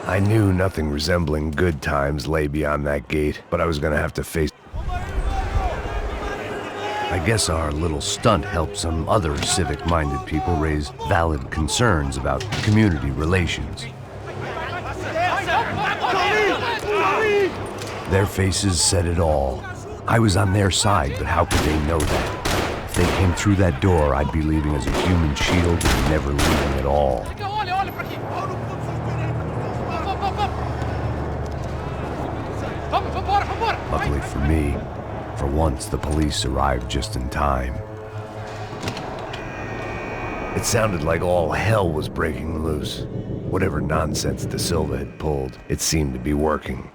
I knew nothing resembling good times lay beyond that gate, but I was gonna have to face... I guess our little stunt helped some other civic-minded people raise valid concerns about community relations. Their faces said it all. I was on their side, but how could they know that? If they came through that door, I'd be leaving as a human shield and never leaving at all. Luckily for me, for once the police arrived just in time. It sounded like all hell was breaking loose. Whatever nonsense De Silva had pulled, it seemed to be working.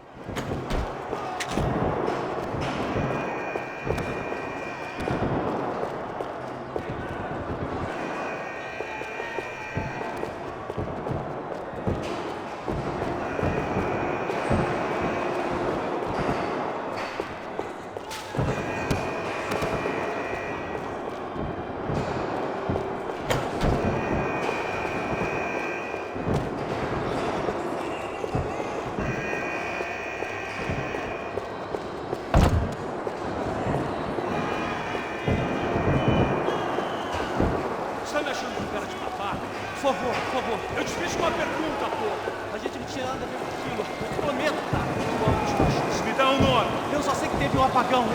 Por favor, eu te fiz uma pergunta, pô. A gente não tinha nada a ver com aquilo. Eu te prometo, cara. Tu ama os cachorros. Me dá um nome. Eu só sei que teve um apagão, hein?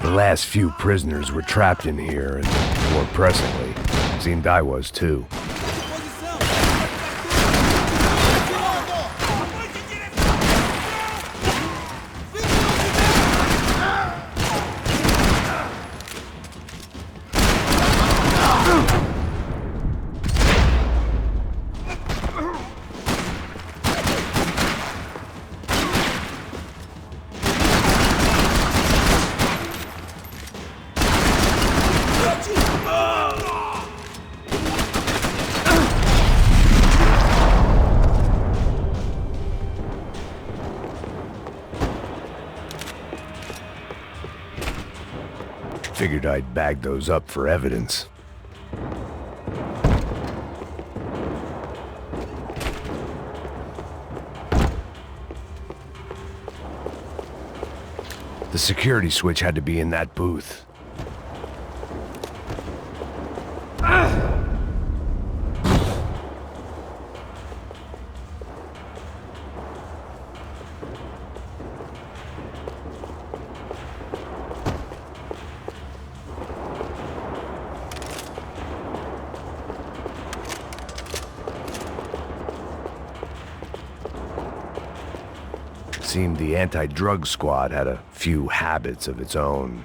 The last few prisoners were trapped in here, and more pressingly, seemed I was too. Figured I'd bag those up for evidence. The security switch had to be in that booth. Seemed the anti-drug squad had a few habits of its own.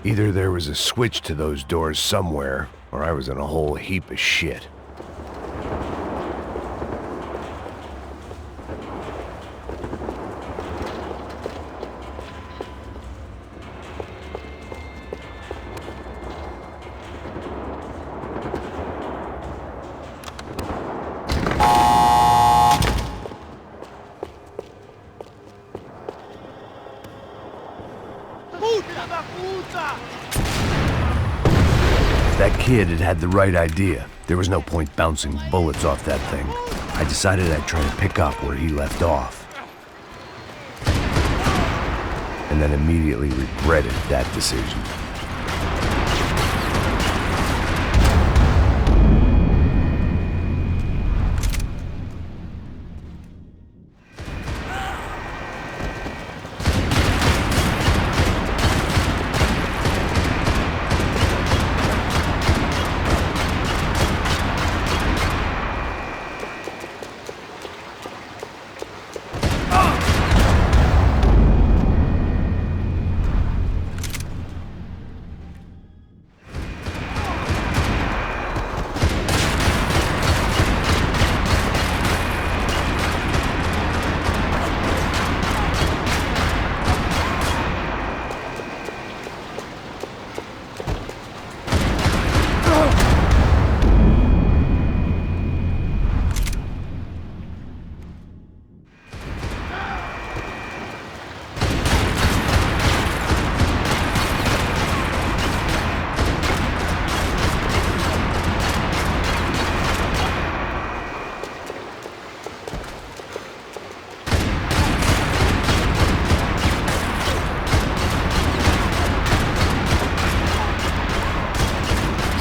Either there was a switch to those doors somewhere, or I was in a whole heap of shit. That kid had the right idea. There was no point bouncing bullets off that thing. I decided I'd try to pick up where he left off. And then immediately regretted that decision.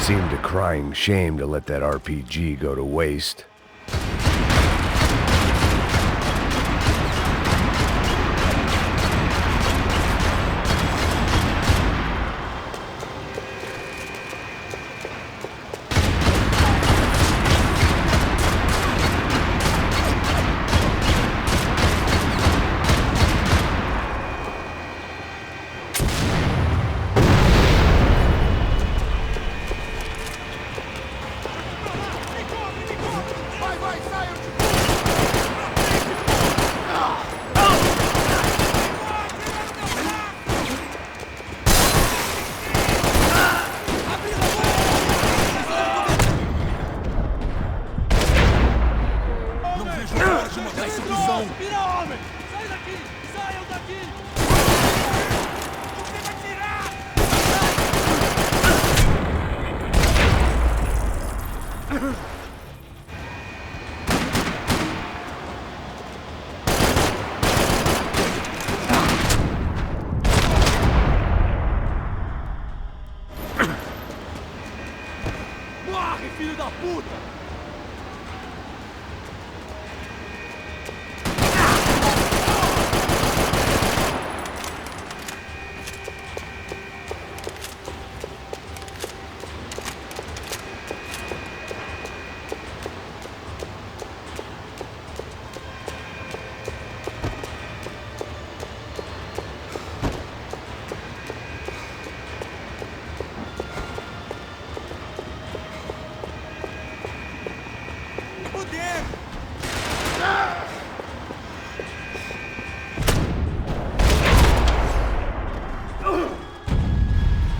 Seemed a crying shame to let that RPG go to waste. Filho da puta!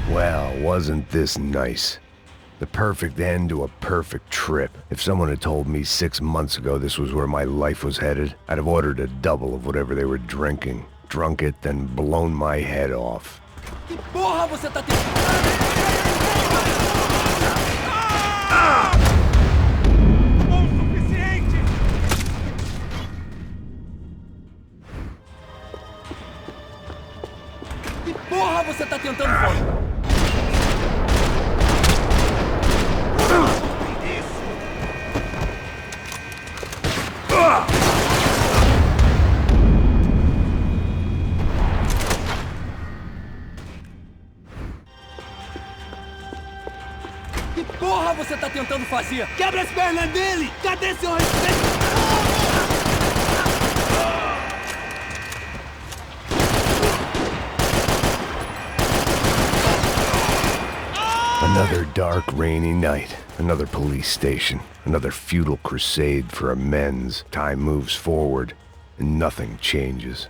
Well, wasn't this nice? The perfect end to a perfect trip. If someone had told me 6 months ago this was where my life was headed, I'd have ordered a double of whatever they were drinking, drunk it, then blown my head off. Que porra você tá tentando? Bom o suficiente! Que porra você tá tentando fazer? Que porra você tá tentando fazer? Quebra as pernas dele! Cadê seu respeito? Another dark, rainy night. Another police station. Another futile crusade for amends. Time moves forward, and nothing changes.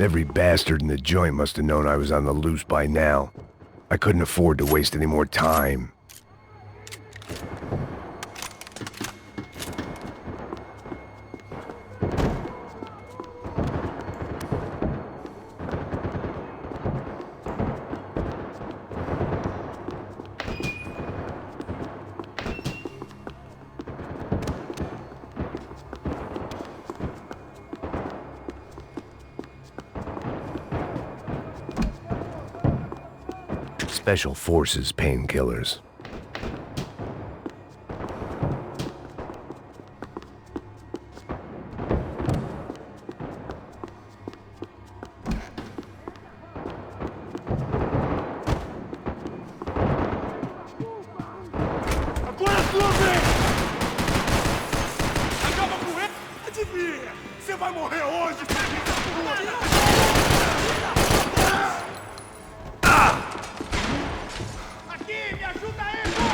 Every bastard in the joint must have known I was on the loose by now. I couldn't afford to waste any more time. Special Forces painkillers. Agora é sua vez! Acaba com ele! Adivinha! Você vai morrer hoje, filho da puta! Aqui, me ajuda aí, pô!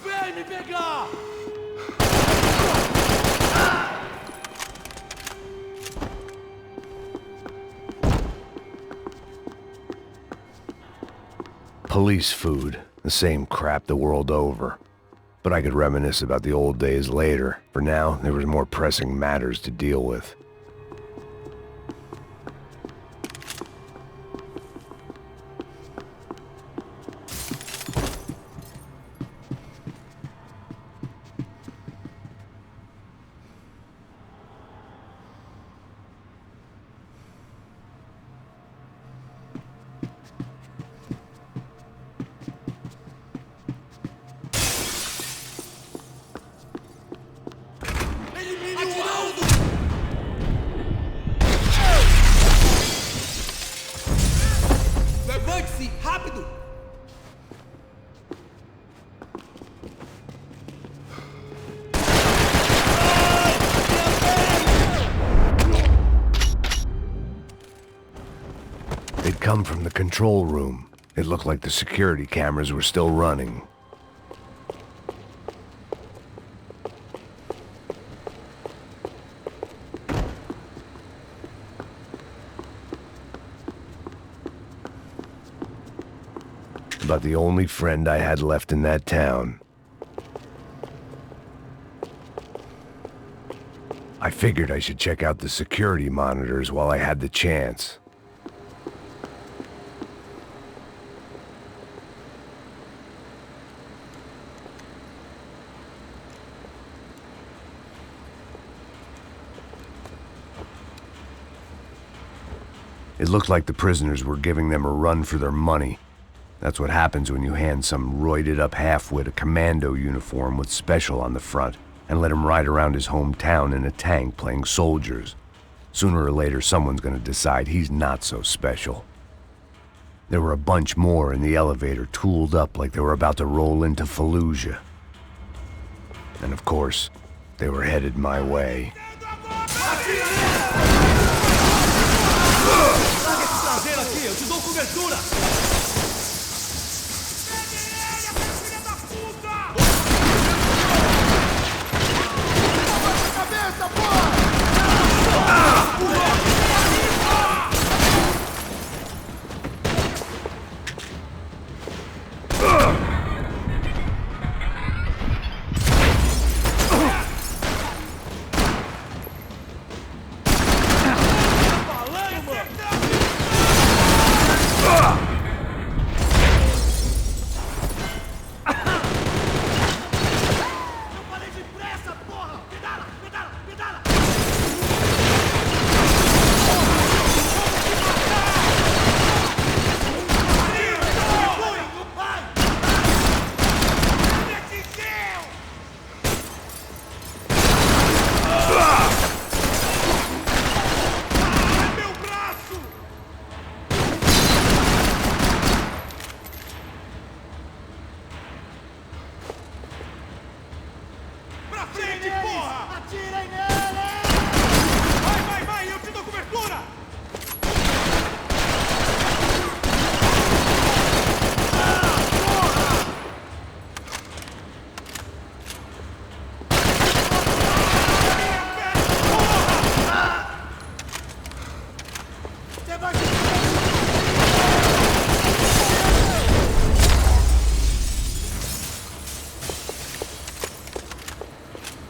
Vem me pegar! Police food, the same crap the world over. But I could reminisce about the old days later. For now, there was more pressing matters to deal with. Levante-se, rápido! They'd come from the control room. It looked like the security cameras were still running. About the only friend I had left in that town. I figured I should check out the security monitors while I had the chance. It looked like the prisoners were giving them a run for their money. That's what happens when you hand some roided-up halfwit a commando uniform with special on the front and let him ride around his hometown in a tank playing soldiers. Sooner or later, someone's gonna decide he's not so special. There were a bunch more in the elevator, tooled up like they were about to roll into Fallujah. And of course, they were headed my way.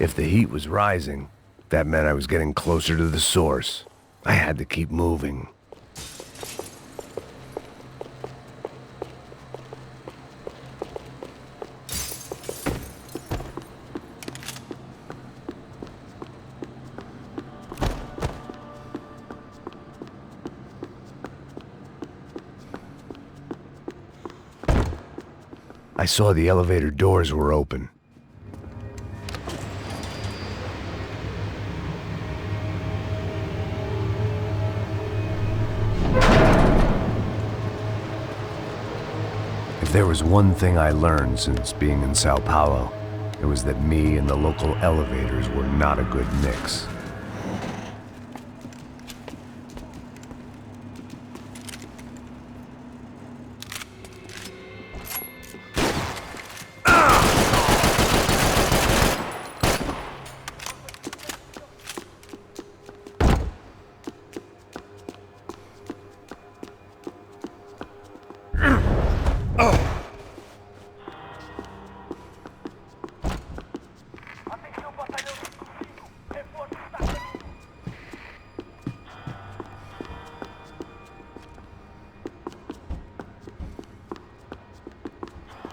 If the heat was rising, that meant I was getting closer to the source. I had to keep moving. I saw the elevator doors were open. If there was one thing I learned since being in Sao Paulo, it was that me and the local elevators were not a good mix.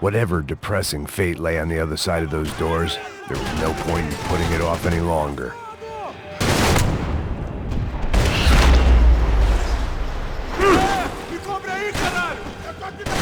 Whatever depressing fate lay on the other side of those doors, there was no point in putting it off any longer. Me cobre aí, caralho! Eu tô aqui na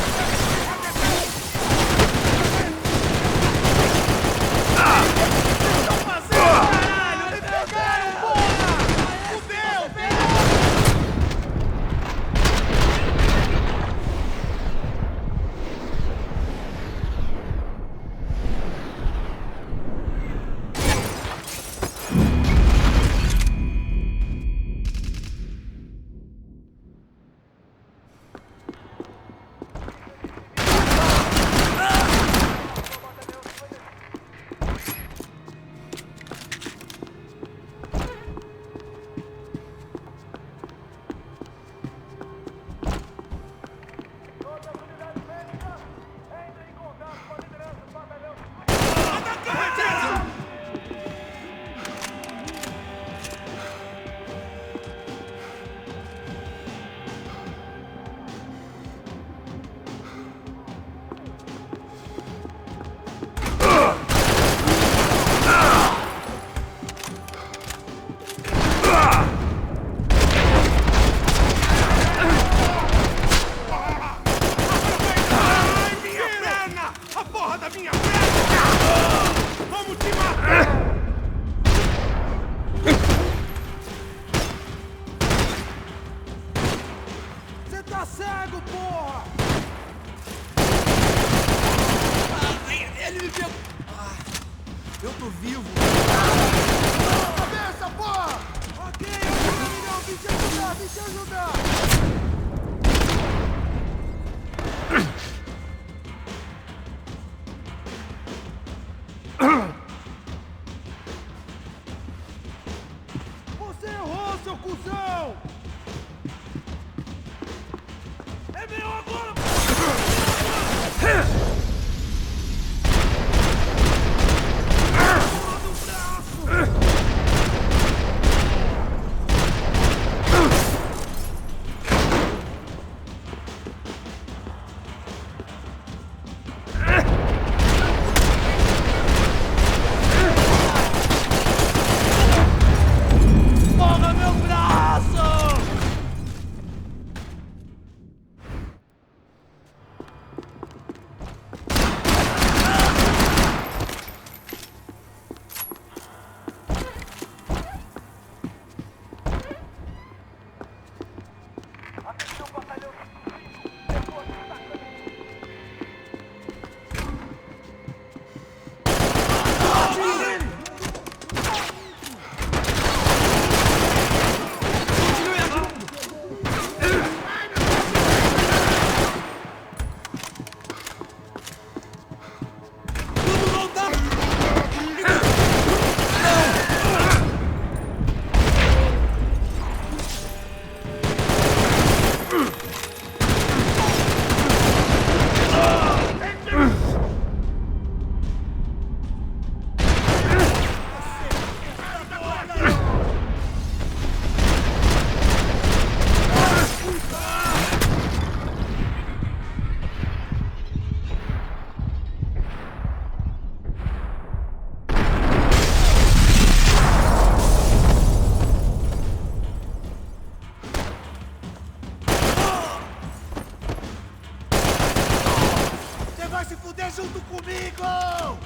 junto comigo!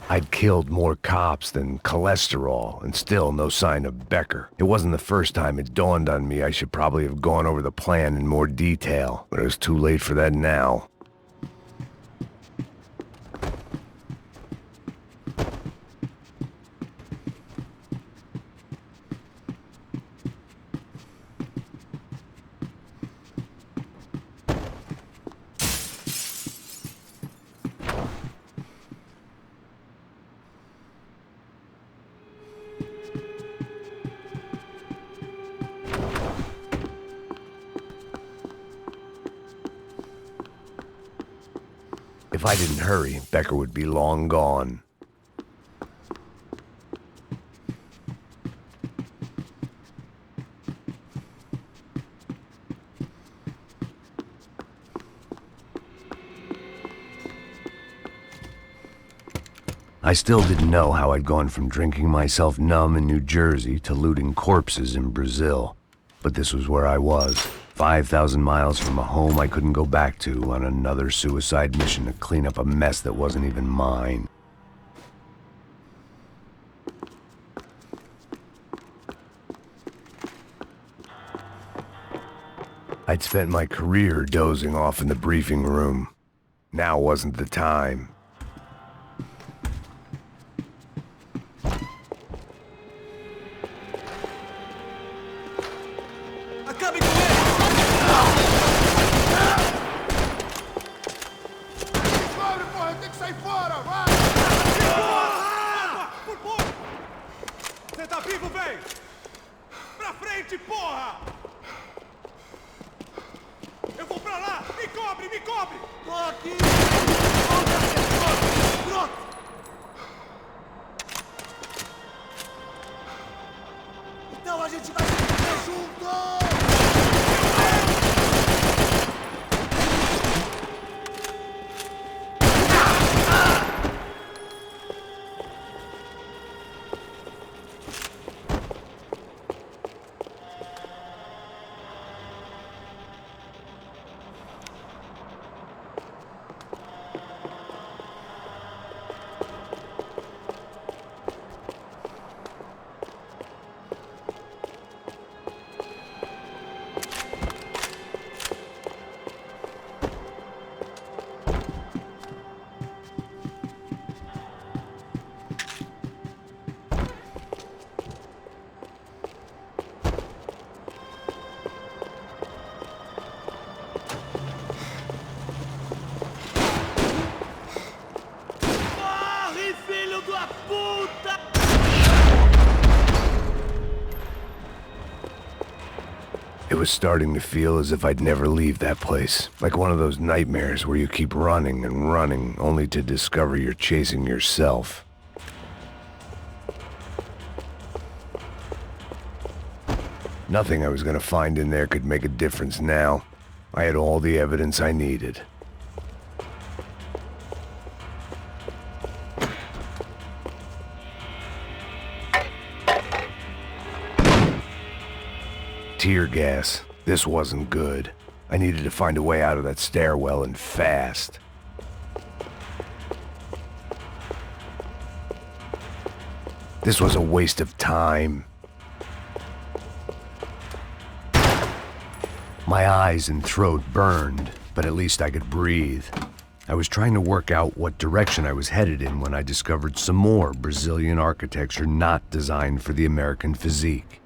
I'd killed more cops than cholesterol, and still no sign of Becker. It wasn't the first time it dawned on me I should probably have gone over the plan in more detail, but it was too late for that now. If I didn't hurry, Becker would be long gone. I still didn't know how I'd gone from drinking myself numb in New Jersey to looting corpses in Brazil. But this was where I was, 5,000 miles from a home I couldn't go back to, on another suicide mission to clean up a mess that wasn't even mine. I'd spent my career dozing off in the briefing room. Now wasn't the time. Acabe com ele! Cobre, porra! Tem que sair fora! Vai! Porra! Por pouco! Você tá vivo, véi? Pra frente, porra! Eu vou pra lá! Me cobre, me cobre! Tô aqui! Pronto! Então a gente vai ficar junto! It was starting to feel as if I'd never leave that place. Like one of those nightmares where you keep running and running, only to discover you're chasing yourself. Nothing I was gonna find in there could make a difference now. I had all the evidence I needed. Tear gas. This wasn't good. I needed to find a way out of that stairwell and fast. This was a waste of time. My eyes and throat burned, but at least I could breathe. I was trying to work out what direction I was headed in when I discovered some more Brazilian architecture not designed for the American physique.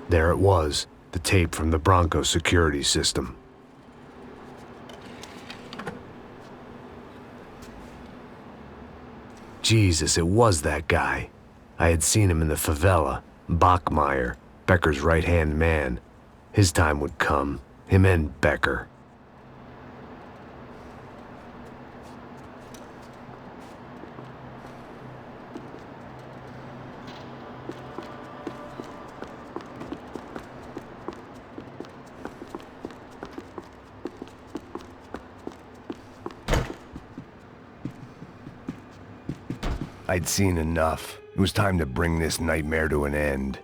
There it was, the tape from the Bronco security system. Jesus, it was that guy. I had seen him in the favela, Bachmeyer, Becker's right-hand man. His time would come, him and Becker. I'd seen enough. It was time to bring this nightmare to an end.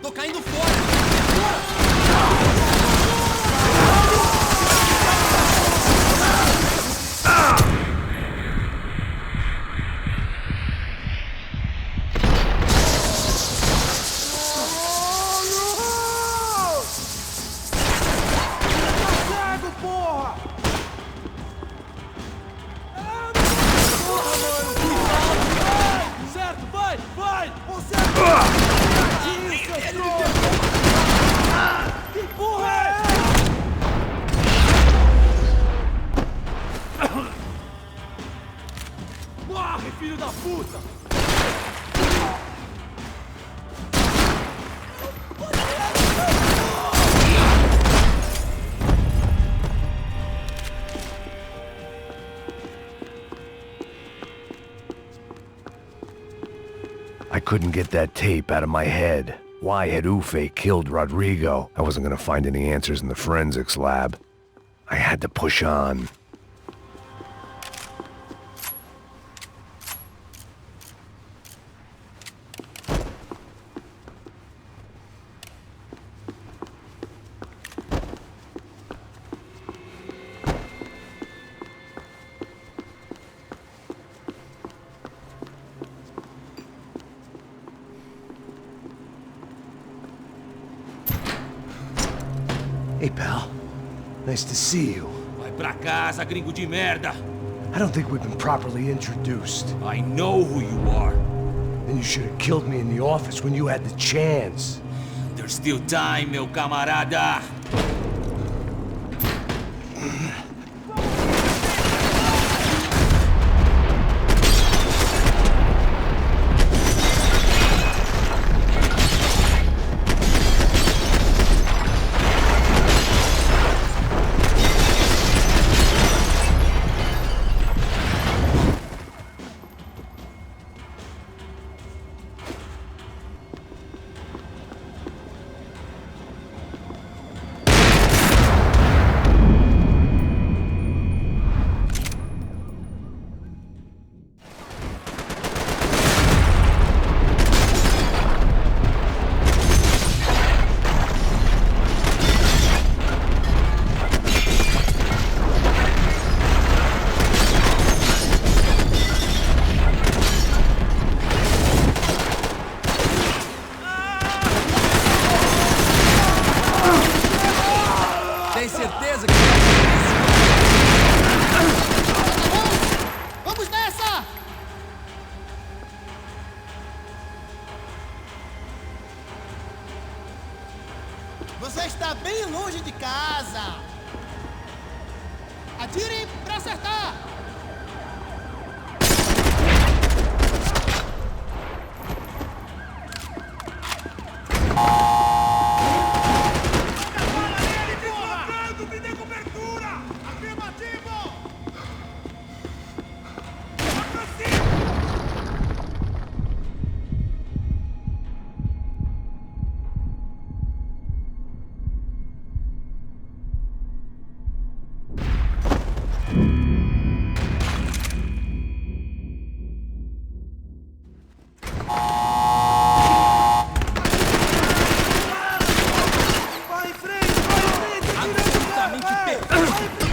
Tô caindo fora! Morre, filho da puta! I couldn't get that tape out of my head. Why had Ufe killed Rodrigo? I wasn't gonna find any answers in the forensics lab. I had to push on. Hey, pal. Nice to see you. Vai pra casa, gringo de merda! I don't think we've been properly introduced. I know who you are. Then you should have killed me in the office when you had the chance. There's still time, meu camarada! Você está bem longe de casa. Atire pra acertar. Me dê cobertura! Afirmativo! Vai em frente! Absolutamente perfeito!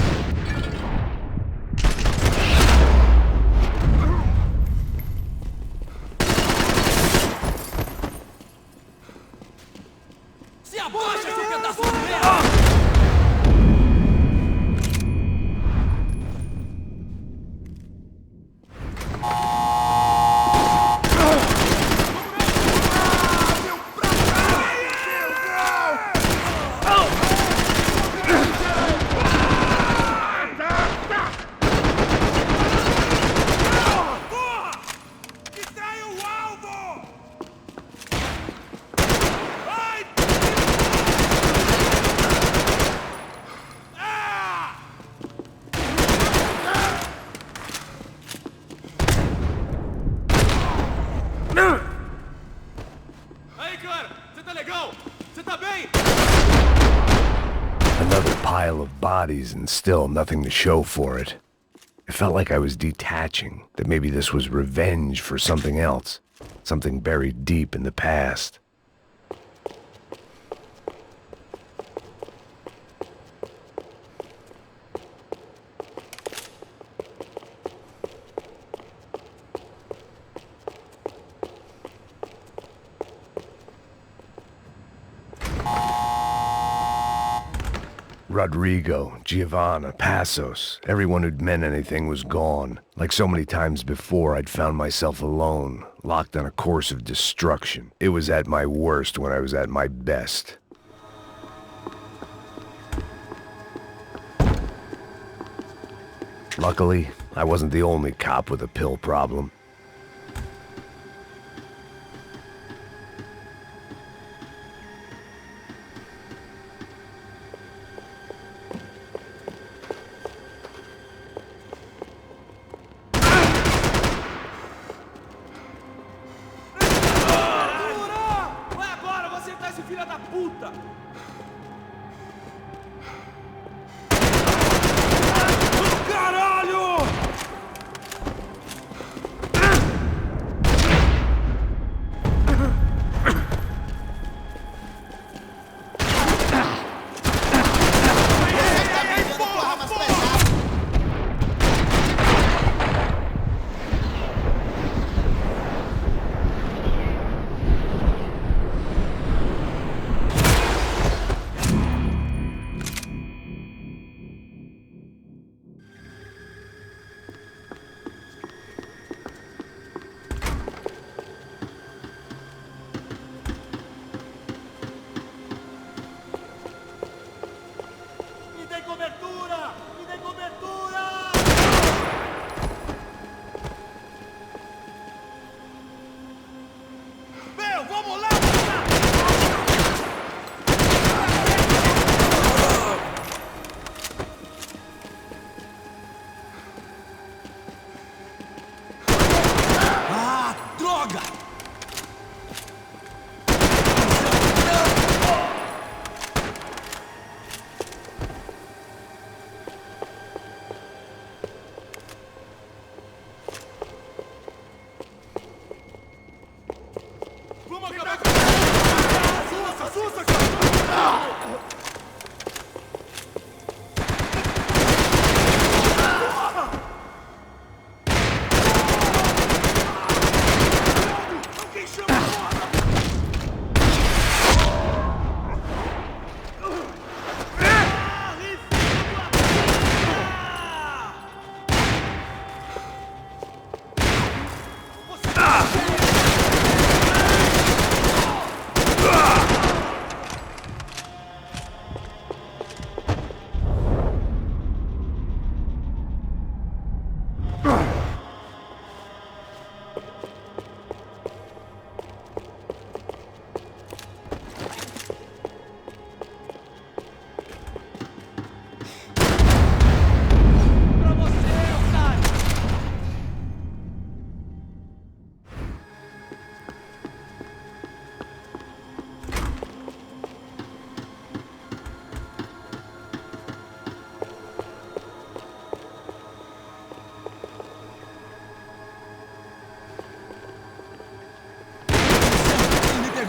Se abaixa, seu pedaço de merda! Distrai o alvo! Ai! Ah! Aí, cara! Você tá legal? Você tá bem? Another pile of bodies and still nothing to show for it. It felt like I was detaching, that maybe this was revenge for something else, something buried deep in the past. Rodrigo, Giovanna, Passos, everyone who'd meant anything was gone. Like so many times before, I'd found myself alone, locked on a course of destruction. It was at my worst when I was at my best. Luckily, I wasn't the only cop with a pill problem. Vai agora, vou acertar esse filho da puta! Caralho!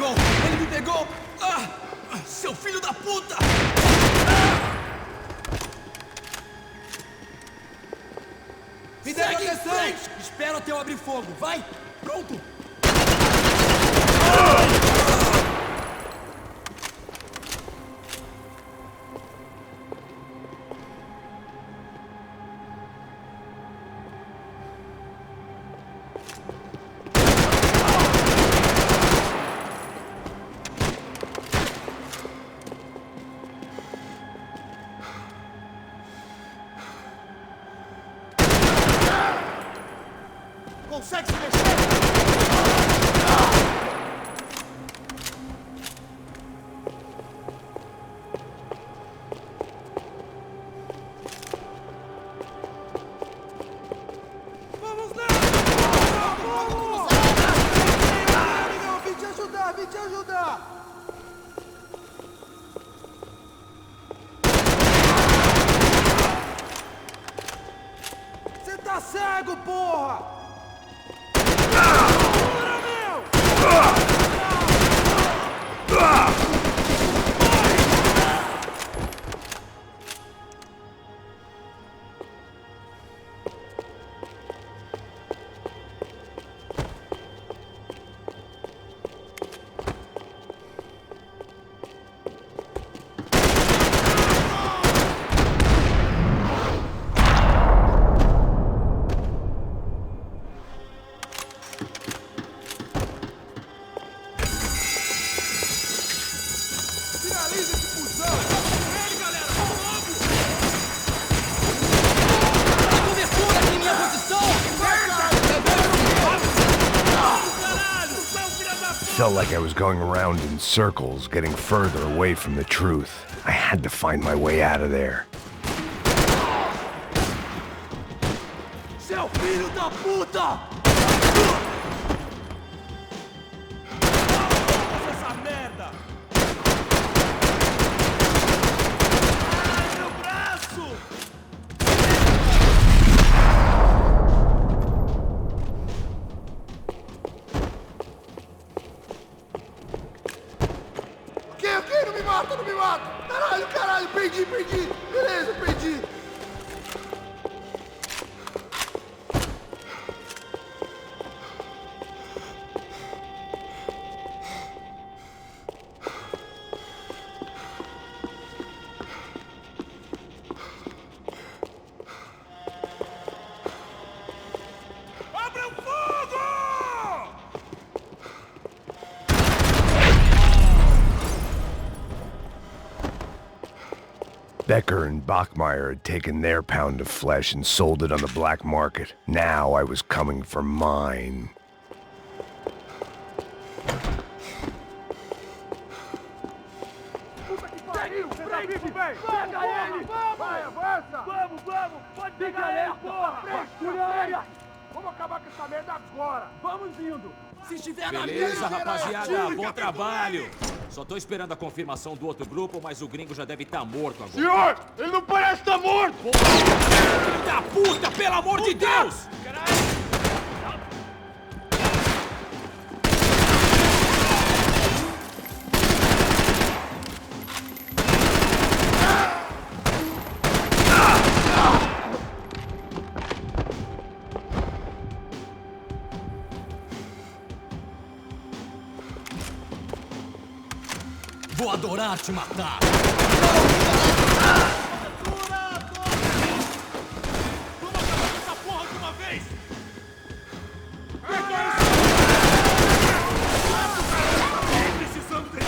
pegou! Ele me pegou! Ah! Seu filho da puta! Me dê proteção! Espera até eu abrir fogo. Vai! Pronto! Consegue se mexer? Vamos nela! Vamos! Não, vim te ajudar, vim te ajudar! Você tá cego, porra! Finaliza esse fusão! Ele, galera! Vamos logo! Cobertura aqui em minha posição! Caralho! Não, filha da puta! Felt like I was going around in circles, getting further away from the truth. I had to find my way out of there. Seu filho da puta! Essa merda! Ai, meu braço! Ok, não me mata, não me mata! Caralho, perdi! Beleza, perdi! Abra o fogo! Becker and Bachmeyer had taken their pound of flesh and sold it on the black market. Now I was coming for mine. Puta que pariu! Pega ele! Pega ele! Vai, avança! Vamos! Pode pegar ele, porra! Fúria! Vamos acabar com essa merda agora! Vamos indo! Se estiver na Beleza, minha... rapaziada, bom trabalho. Só tô esperando a confirmação do outro grupo, mas o gringo já deve estar morto agora. Senhor! Ele não parece estar morto! Filho da puta, pelo amor de Deus! Vou adorar te matar! Vamos acabar com essa porra de uma vez! Precisamos dele!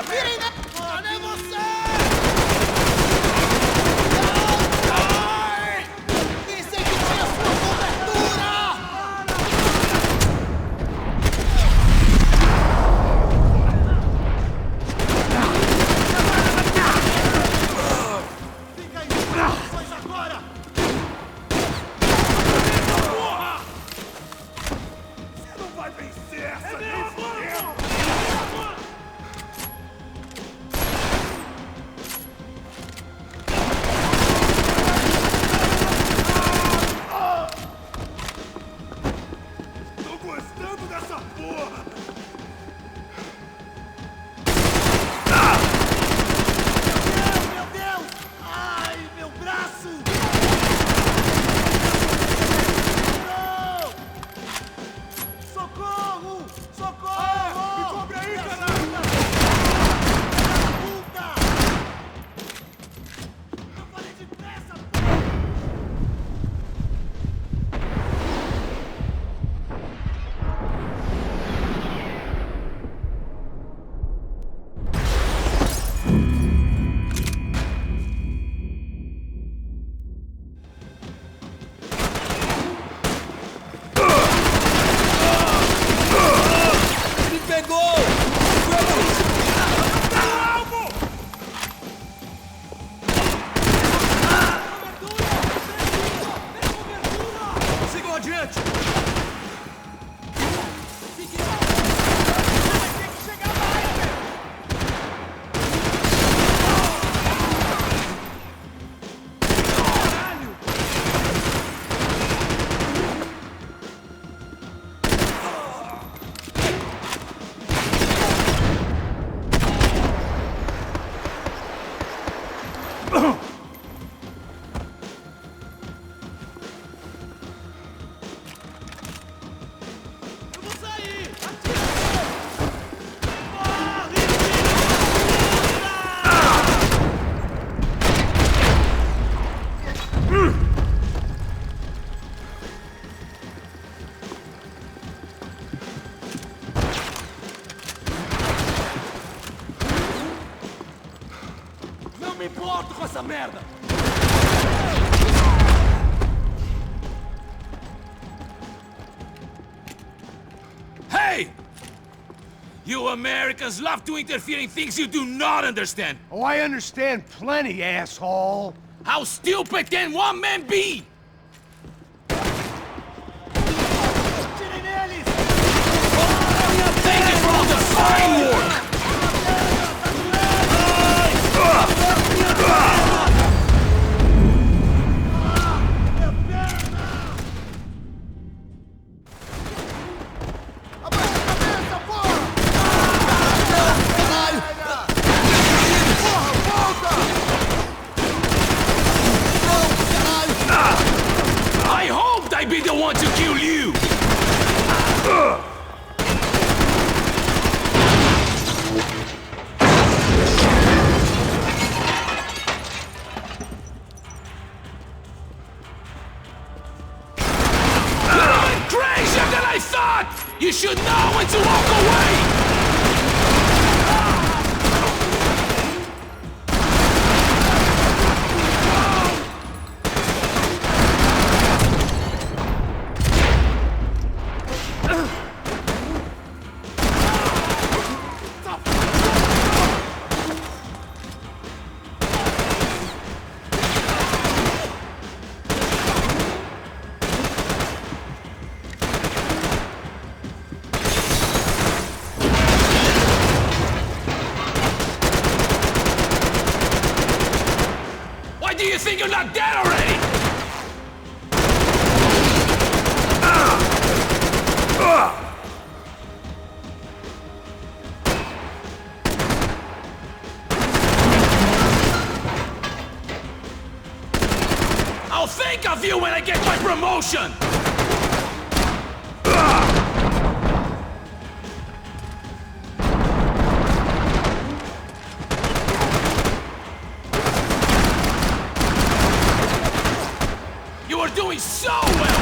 Virem na porra, nem você! Pensei que tinha sua cobertura! adiante! Não me importo com essa merda! Hey! You Americans love to interfere in things you do not understand. Oh, I understand plenty, asshole. How stupid can one man be? Tirem neles! Thank you for all the fine work! I hoped I'd be the one to kill you! You're crazier than I thought! You should know when to walk away! Why do you think you're not dead already? I'll think of you when I get my promotion! You are doing so well!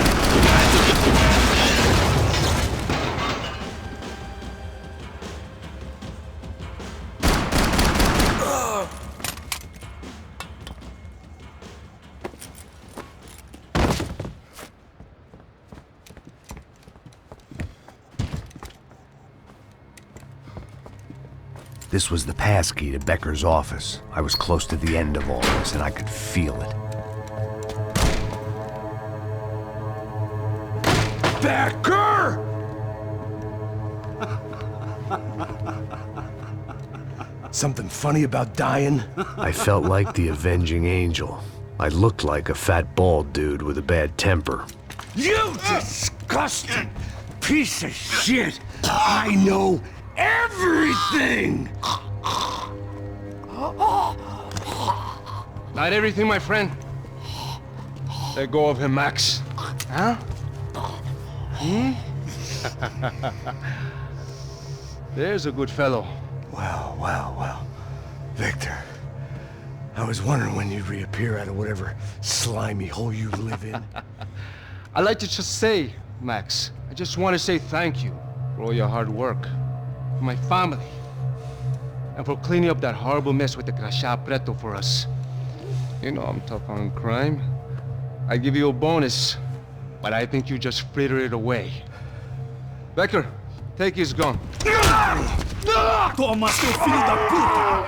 This was the passkey to Becker's office. I was close to the end of all this, and I could feel it. Becker! Something funny about dying? I felt like the avenging angel. I looked like a fat bald dude with a bad temper. You disgusting piece of shit! I know everything! Not everything, my friend. Let go of him, Max. Huh? There's a good fellow. Well. Victor, I was wondering when you'd reappear out of whatever slimy hole you live in. I'd like to just say, Max, I just want to say thank you for all your hard work, for my family, and for cleaning up that horrible mess with the Crachá Preto for us. You know I'm tough on crime. I give you a bonus, but I think you just frittered it away. Becker, take his gun. Toma, seu filho da puta!